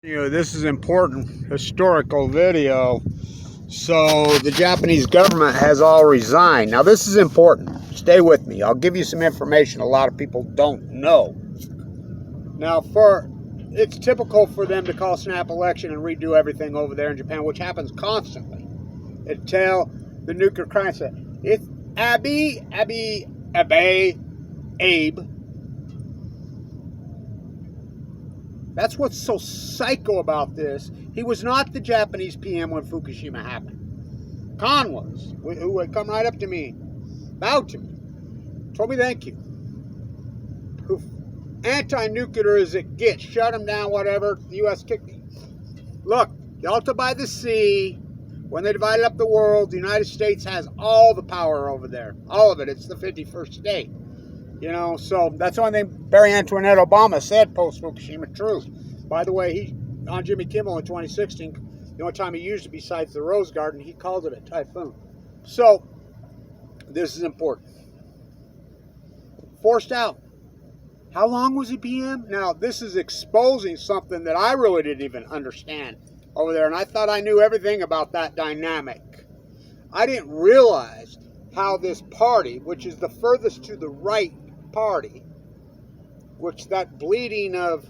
This is important historical video. So the Japanese government has all resigned. Now this is important. Stay with me. I'll give you some information a lot of people don't know. Now it's typical for them to call snap election and redo everything over there in Japan, which happens constantly. Until the nuclear crisis. It's ABE. That's what's so psycho about this. He was not the Japanese PM when Fukushima happened. Khan was, who would come right up to me, bowed to me, told me thank you. Anti-nuclear as it gets, shut him down, whatever. The U.S. kicked me. Look, Yalta by the Sea, when they divided up the world, the United States has all the power over there. All of it. It's the 51st state. So that's the only thing Barry Antoinette Obama said post-Fukushima. True. By the way, he on Jimmy Kimmel in 2016, the only time he used it besides the Rose Garden, he called it a typhoon. So, this is important. Forced out. How long was he PM? Now, this is exposing something that I really didn't even understand over there, and I thought I knew everything about that dynamic. I didn't realize how this party, which is the furthest to the right party, which that bleeding of,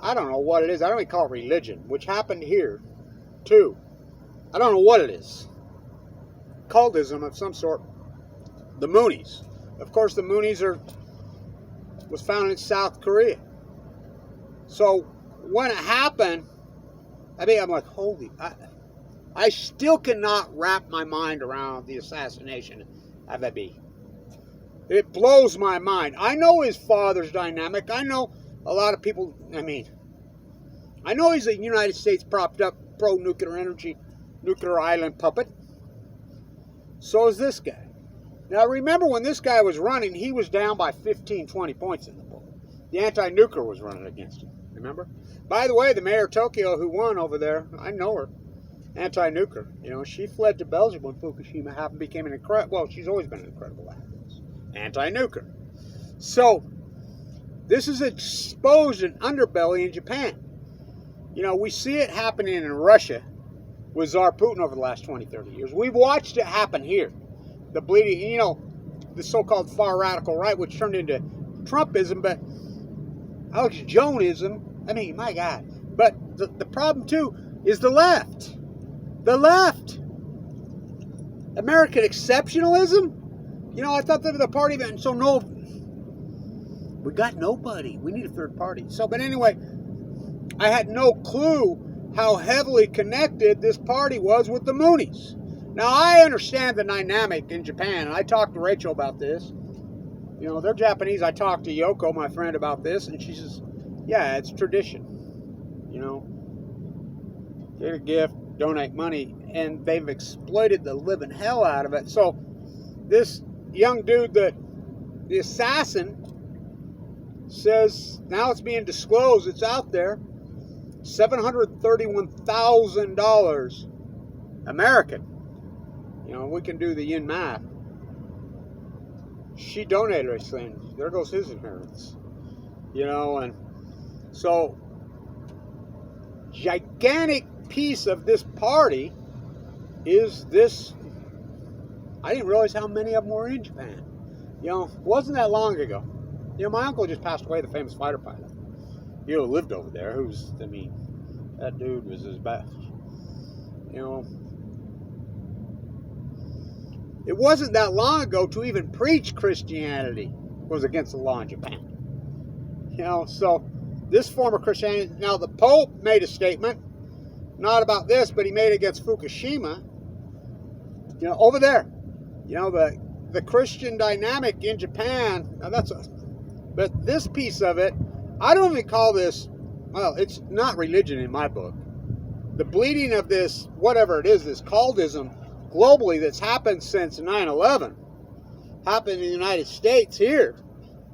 I don't know what it is, I don't even call it religion, which happened here too. I don't know what it is. Cultism of some sort. The Moonies. Of course, the Moonies was found in South Korea. So when it happened, I'm like, holy, I still cannot wrap my mind around the assassination of ABE. It blows my mind. I know his father's dynamic. I know a lot of people, I know he's a United States propped up pro-nuclear energy, nuclear island puppet. So is this guy. Now remember when this guy was running, he was down by 15, 20 points in the poll. The anti-nuclear was running against him, remember? By the way, the mayor of Tokyo who won over there, I know her. Anti-nuclear. She fled to Belgium when Fukushima happened, became an incredible, well, she's always been an incredible activist. Anti-nuclear. So, this is exposed an underbelly in Japan. We see it happening in Russia with Tsar Putin over the last 20, 30 years. We've watched it happen here. The bleeding, the so-called far radical right, which turned into Trumpism, but Alex Jonesism, my God. But the problem, too, is the left. The left. American exceptionalism? I thought they were the party, and so no. We got nobody. We need a third party. But anyway, I had no clue how heavily connected this party was with the Moonies. Now, I understand the dynamic in Japan, and I talked to Rachel about this. They're Japanese. I talked to Yoko, my friend, about this, and she says, yeah, it's tradition. Get a gift, donate money, and they've exploited the living hell out of it. So this young dude, the assassin, says now it's being disclosed, it's out there, $731,000 American. We can do the yin math. She donated this thing. There goes his inheritance. And so gigantic piece of this party is this. I didn't realize how many of them were in Japan. Wasn't that long ago. My uncle just passed away, the famous fighter pilot. Lived over there. That dude was his best. It wasn't that long ago to even preach Christianity was against the law in Japan. So this form of Christianity. Now the Pope made a statement, not about this, but he made it against Fukushima. Over there. The Christian dynamic in Japan. Now but this piece of it, I don't even call this. Well, it's not religion in my book. The bleeding of this, whatever it is, this cultism globally that's happened since 9/11, happened in the United States here.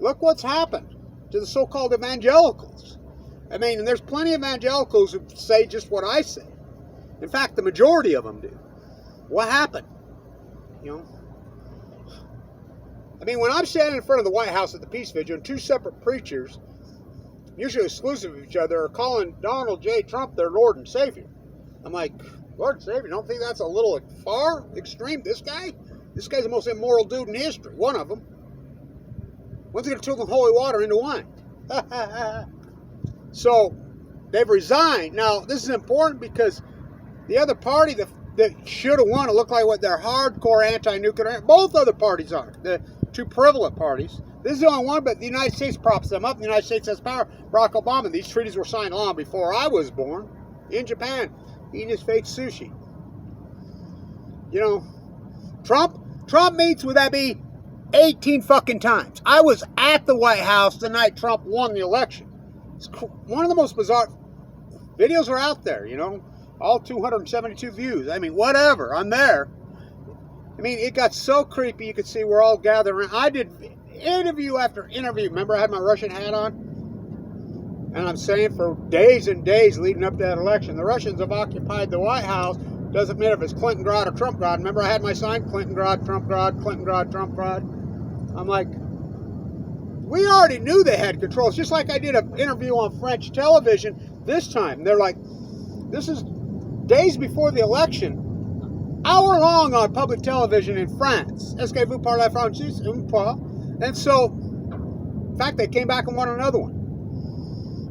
Look what's happened to the so-called evangelicals. And there's plenty of evangelicals who say just what I say. In fact, the majority of them do. What happened? When I'm standing in front of the White House at the Peace Vigil and two separate preachers mutually exclusive of each other, are calling Donald J. Trump their Lord and Savior. I'm like, Lord and Savior, don't think that's a little far extreme? This guy's the most immoral dude in history. One of them. When's he going to turn the holy water into wine? So, they've resigned. Now, this is important because the other party that should have won, it looked like what they're hardcore anti-nuclear. Both other parties are. The two prevalent parties. This is the only one, but the United States props them up. The United States has power. Barack Obama. These treaties were signed long before I was born in Japan, eating his fake sushi. You know, Trump meets with ABE 18 fucking times. I was at the White House the night Trump won the election. It's one of the most bizarre videos are out there, you know, all 272 views. I mean, whatever. I'm there. I mean, it got so creepy. You could see we're all gathering. I did interview after interview. Remember, I had my Russian hat on? And I'm saying for days and days leading up to that election, the Russians have occupied the White House. Doesn't matter if it's Clintongrad or Trumpgrad. Remember, I had my sign, Clintongrad, Trumpgrad, Clintongrad, Trumpgrad. I'm like, we already knew they had control. It's just like I did an interview on French television this time. They're like, this is days before the election, hour long on public television in France. Est-ce que vous parlez français? And so, in fact, they came back and won another one.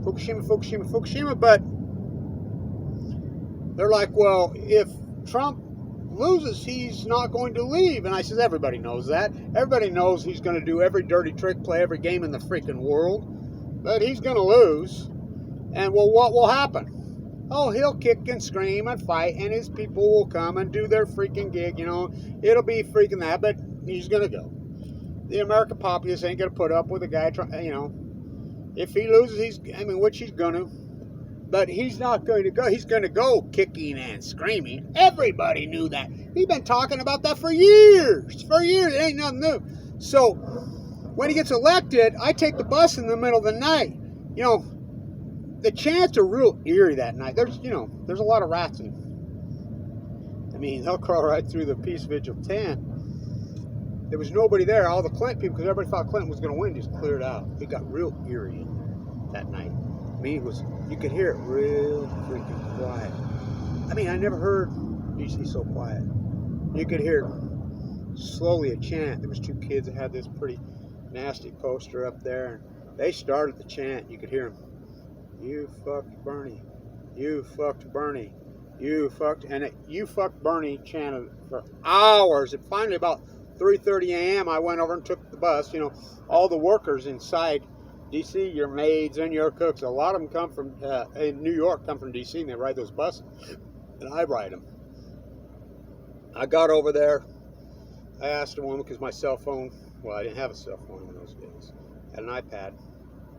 Fukushima. But they're like, well, if Trump loses, he's not going to leave. And I says, everybody knows that. Everybody knows he's going to do every dirty trick, play every game in the freaking world. But he's going to lose. And well, what will happen? Oh, he'll kick and scream and fight, and his people will come and do their freaking gig, you know. It'll be freaking that, but he's going to go. The American populace ain't going to put up with a guy, you know. If he loses, which he's going to. But he's not going to go. He's going to go kicking and screaming. Everybody knew that. He's been talking about that for years. For years. It ain't nothing new. So, when he gets elected, I take the bus in the middle of the night. You know, the chants are real eerie that night. There's a lot of rats in. I mean, they'll crawl right through the peace vigil tent. There was nobody there. All the Clinton people, because everybody thought Clinton was going to win, just cleared out. It got real eerie that night. I mean, you could hear it real freaking quiet. I mean, I never heard DC so quiet. You could hear slowly a chant. There was two kids that had this pretty nasty poster up there, and they started the chant. You could hear them. You fucked Bernie. You fucked Bernie. You fucked, and you fucked Bernie chanted for hours. And finally, about 3:30 a.m., I went over and took the bus. You know, all the workers inside D.C., your maids and your cooks, a lot of them come from, in New York, come from D.C., and they ride those buses, and I ride them. I got over there. I asked a woman, because my cell phone, well, I didn't have a cell phone in those days. I had an iPad.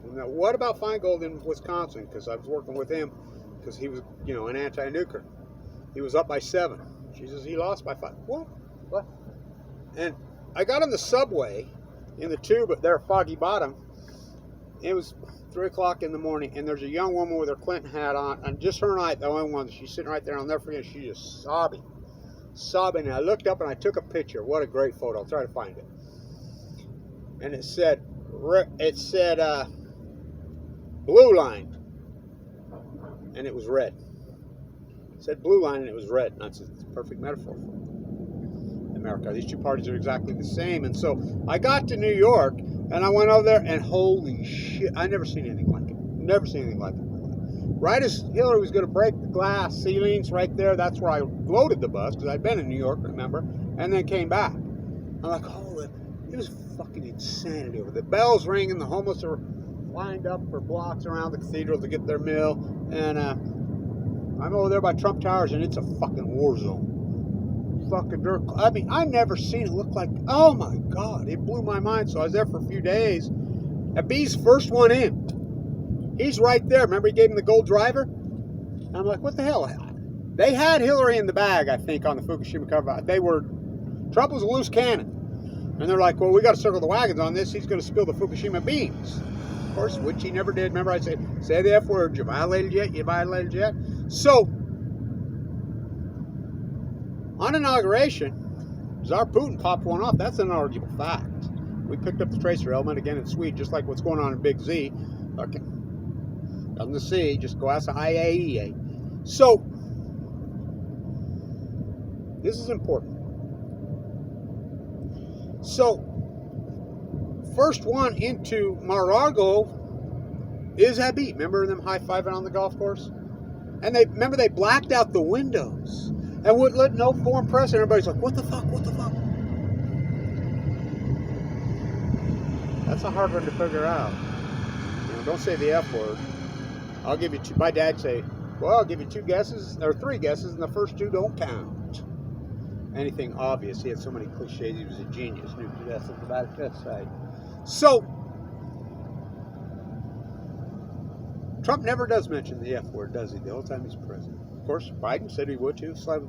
And now, what about Feingold in Wisconsin? Because I was working with him, because he was, you know, an anti-nuker. He was up by 7. She says, he lost by 5. What? And I got on the subway, in the tube there at Foggy Bottom. It was 3 o'clock in the morning, and there's a young woman with her Clinton hat on, and just her and I, the only one. She's sitting right there. I'll never forget. She's just sobbing. And I looked up and I took a picture. What a great photo. I'll try to find it. And it said blue line, and it was red. It said blue line, and it was red. And that's a perfect metaphor for America. These two parties are exactly the same. And so I got to New York, and I went over there, and holy shit, I never seen anything like it. Never seen anything like it. Right as Hillary was going to break the glass ceilings right there, that's where I loaded the bus, because I'd been in New York, remember, and then came back. I'm like, holy, it was fucking insanity over there. The bells ringing, the homeless are lined up for blocks around the cathedral to get their meal, and I'm over there by Trump Towers, and it's a fucking war zone. Fucking dirt. I mean, I never seen it look like, oh my God, it blew my mind. So I was there for a few days. ABE's first one in. He's right there. Remember he gave him the gold driver? And I'm like, what the hell? They had Hillary in the bag, I think, on the Fukushima cover. Trump was a loose cannon. And they're like, well, we got to circle the wagons on this. He's going to spill the Fukushima beans. Of course, which he never did. Remember I said, say the F word. You violated yet? So, on inauguration, Tsar Putin popped one off. That's an inarguable fact. We picked up the tracer element again in Sweden, just like what's going on in Big Z. Okay. Nothing to see. Just go ask the IAEA. So, this is important. So, first one into Mar-a-Lago is ABE. Remember them high-fiving on the golf course? And remember they blacked out the windows and wouldn't let no foreign press. And everybody's like, what the fuck, what the fuck? That's a hard one to figure out. You know, don't say the F word. I'll give you two. My dad say, well, I'll give you 2 guesses, or 3 guesses, and the first 2 don't count. Anything obvious. He had so many cliches. He was a genius. Knew that's about it. That's right. So, Trump never does mention the F word, does he? The whole time he's president. Of course, Biden said he would too. So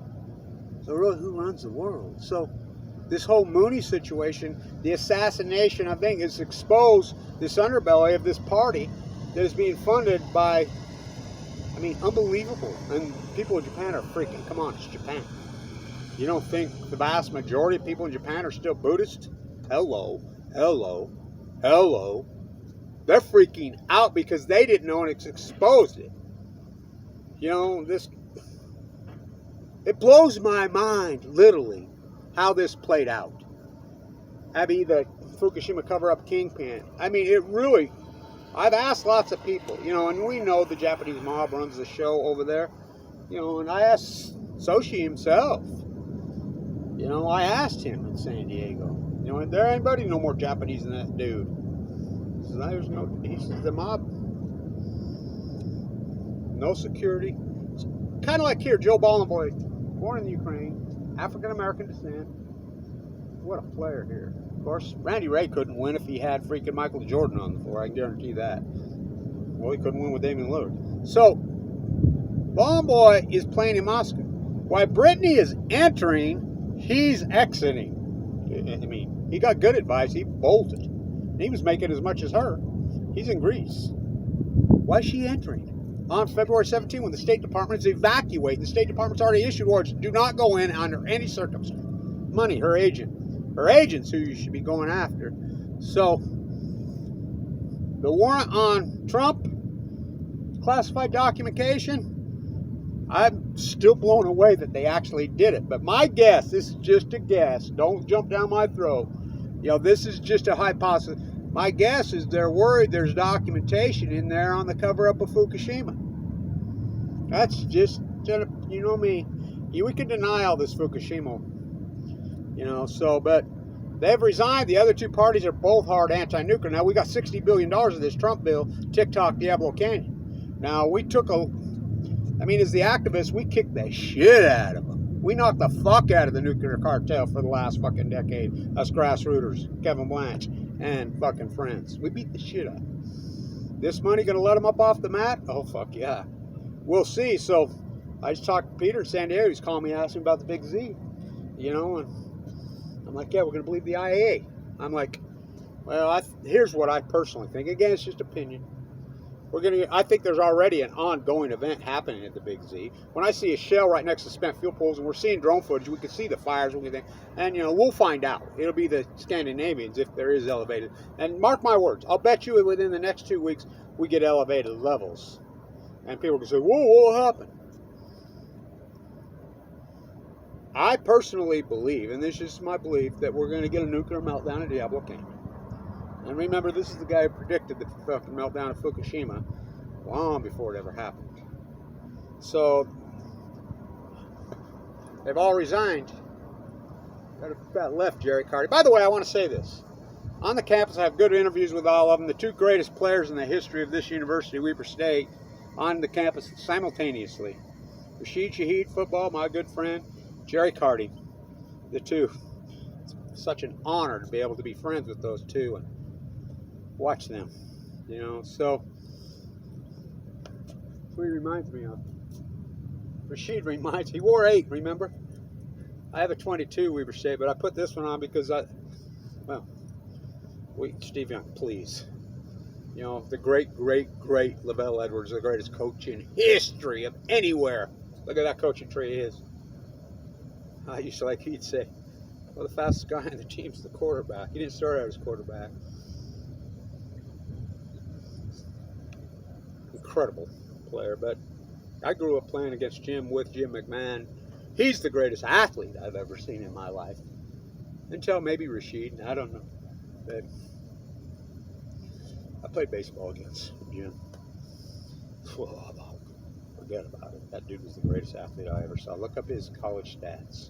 really, who runs the world? So, this whole Mooney situation, the assassination, I think, has exposed this underbelly of this party that is being funded by, I mean, unbelievable. And people in Japan are freaking. Come on, it's Japan. You don't think the vast majority of people in Japan are still Buddhist? Hello, hello, hello. They're freaking out because they didn't know and it's exposed it. You know, it blows my mind, literally, how this played out. ABE, the Fukushima cover-up kingpin. I mean, it really, I've asked lots of people, you know, and we know the Japanese mob runs the show over there. You know, and I asked Soshi himself. You know, I asked him in San Diego. You know, and there ain't no more Japanese than that dude. There's no, he says the mob, no security. It's kind of like here, Joe Ballenboy, born in the Ukraine, African-American descent. What a player here. Of course, Randy Ray couldn't win if he had freaking Michael Jordan on the floor. I can guarantee that. Well, he couldn't win with Damian Lillard. So, Ballenboy is playing in Moscow. While Brittany is entering, he's exiting. I mean, he got good advice. He bolted. He was making as much as her. He's in Greece. Why is she entering? On February 17, when the State Department is evacuating, the State Department's already issued orders, do not go in under any circumstance. Money, her agent. Her agent's who you should be going after. So, the warrant on Trump, classified documentation, I'm still blown away that they actually did it. But my guess, this is just a guess, don't jump down my throat. You know, this is just a hypothesis. My guess is they're worried there's documentation in there on the cover-up of Fukushima. That's just, you know me. We can deny all this Fukushima. You know, so, but they've resigned. The other 2 parties are both hard anti-nuclear. Now, we got $60 billion of this Trump bill, TikTok, Diablo Canyon. Now, we took I mean, as the activists, we kicked the shit out of them. We knocked the fuck out of the nuclear cartel for the last fucking decade. Us grassrooters, Kevin Blanche, and fucking friends. We beat the shit out. This money gonna let them up off the mat? Oh, fuck yeah. We'll see. So, I just talked to Peter in San Diego. He's calling me, asking about the Big Z. You know, and I'm like, yeah, we're gonna believe the IAA. I'm like, well, here's what I personally think. Again, it's just opinion. I think there's already an ongoing event happening at the Big Z. When I see a shell right next to spent fuel pools, and we're seeing drone footage, we can see the fires, and you know, we'll find out. It'll be the Scandinavians if there is elevated. And mark my words, I'll bet you within the next 2 weeks we get elevated levels, and people can say, "Whoa, what happened?" I personally believe, and this is my belief, that we're going to get a nuclear meltdown at Diablo Canyon. And remember, this is the guy who predicted the fucking meltdown of Fukushima long before it ever happened. So, they've all resigned. Got left Jerry Carty. By the way, I want to say this. On the campus, I have good interviews with all of them. The 2 greatest players in the history of this university, Weber State, on the campus simultaneously. Rashid Shaheed, football, my good friend. Jerry Carty, the 2. It's such an honor to be able to be friends with those 2 and watch them, you know. So, that's what he reminds me of. Rashid reminds, he wore 8, remember? I have a 22 Weber State, but I put this one on because Steve Young, please. You know, the great Lavelle Edwards, the greatest coach in history of anywhere. Look at that coaching tree of his. I used to, like he'd say, well, the fastest guy on the team's the quarterback. He didn't start out as quarterback. incredible player, but I grew up playing against Jim with Jim McMahon. He's the greatest athlete I've ever seen in my life. Until maybe Rashid, I don't know. But I played baseball against Jim. Forget about it. That dude was the greatest athlete I ever saw. Look up his college stats.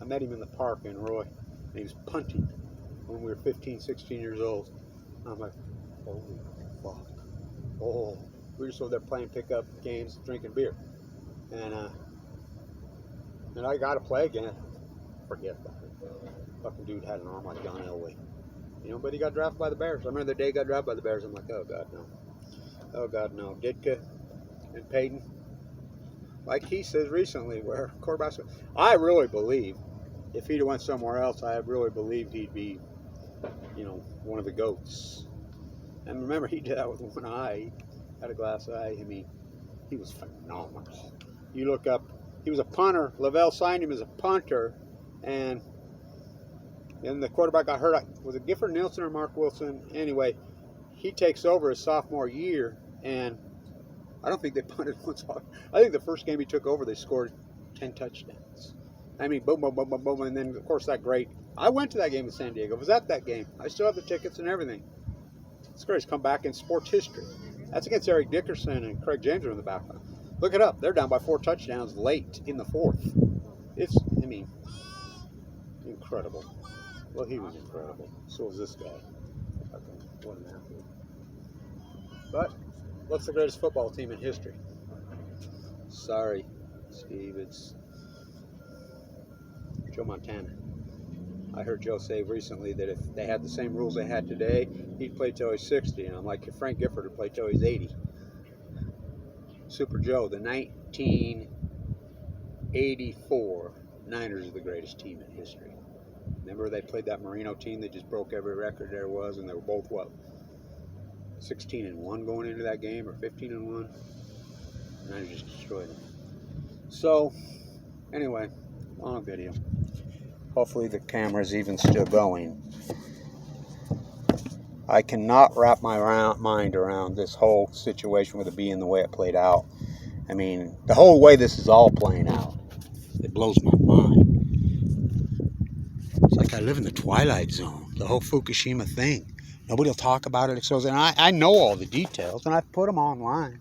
I met him in the park in Roy, and he was punting when we were 15, 16 years old. I'm like, holy fuck. Oh, we were just over there playing pickup games, drinking beer. And I got to play again. Forget about it. Fucking dude had an arm like John Elway. You know, but he got drafted by the Bears. I remember the day he got drafted by the Bears. I'm like, oh, God, no. Oh, God, no. Ditka and Payton, like he says recently, where quarterbacks, I really believe if he'd went somewhere else, I really believed he'd be, you know, one of the GOATs. And remember, he did that with one eye. He had a glass eye. I mean, he was phenomenal. You look up, he was a punter. Lavelle signed him as a punter, and then the quarterback got hurt. Was it Gifford Nielsen or Mark Wilson? Anyway, he takes over his sophomore year, and I don't think they punted once. I think the first game he took over, they scored 10 touchdowns. I mean, boom, boom, boom, boom, boom, and then, of course, that great. I went to that game in San Diego. I was at that game. I still have the tickets and everything. It's great. It's come back in sports history. That's against Eric Dickerson and Craig James are in the background. Look it up. They're down by 4 touchdowns late in the fourth. It's, I mean, incredible. Well, he was incredible. So was this guy. What an athlete. But what's the greatest football team in history? Sorry, Steve. It's Joe Montana. I heard Joe say recently that if they had the same rules they had today, he'd play till he's 60. And I'm like, if Frank Gifford would play till he's 80. Super Joe, the 1984 Niners are the greatest team in history. Remember they played that Marino team that just broke every record there was, and they were both, what, 16-1 going into that game, or 15-1? The Niners just destroyed them. So, anyway, long video. Hopefully the camera's even still going. I cannot wrap my mind around this whole situation with it being the way it played out. I mean, the whole way this is all playing out, it blows my mind. It's like I live in the Twilight Zone, the whole Fukushima thing. Nobody will talk about it. And I know all the details, and I've put them online.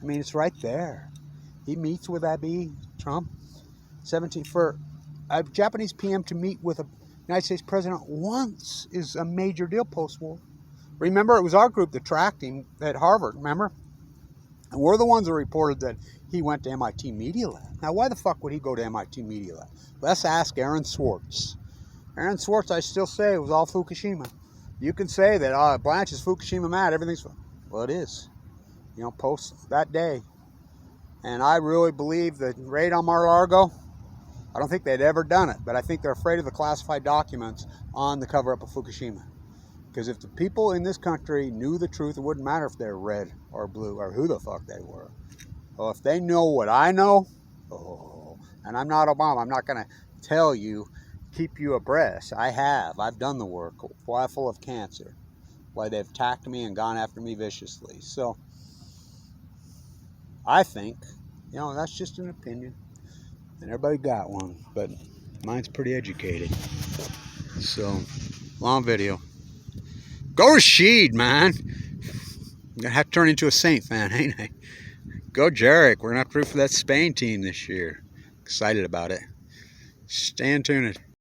I mean, it's right there. He meets with ABE, Trump, 17 for a Japanese PM to meet with a United States president once is a major deal post-war. Remember, it was our group that tracked him at Harvard, remember? And we're the ones that reported that he went to MIT Media Lab. Now, why the fuck would he go to MIT Media Lab? Let's ask Aaron Swartz. Aaron Swartz, I still say, it was all Fukushima. You can say that, Blanche is Fukushima mad, everything's fine. Well, it is. You know, post that day. And I really believe that raid on Mar-a-Lago, I don't think they'd ever done it, but I think they're afraid of the classified documents on the cover-up of Fukushima. Because if the people in this country knew the truth, it wouldn't matter if they're red or blue or who the fuck they were. Well, if they know what I know, and I'm not Obama, I'm not going to tell you, keep you abreast. I have. I've done the work. Why full of cancer? Why they've attacked me and gone after me viciously. So, I think, you know, that's just an opinion. And everybody got one, but mine's pretty educated. So, long video. Go Rashid, man. I'm going to have to turn into a Saint fan, ain't I? Go Jarek. We're going to have to root for that Spain team this year. Excited about it. Stay tuned.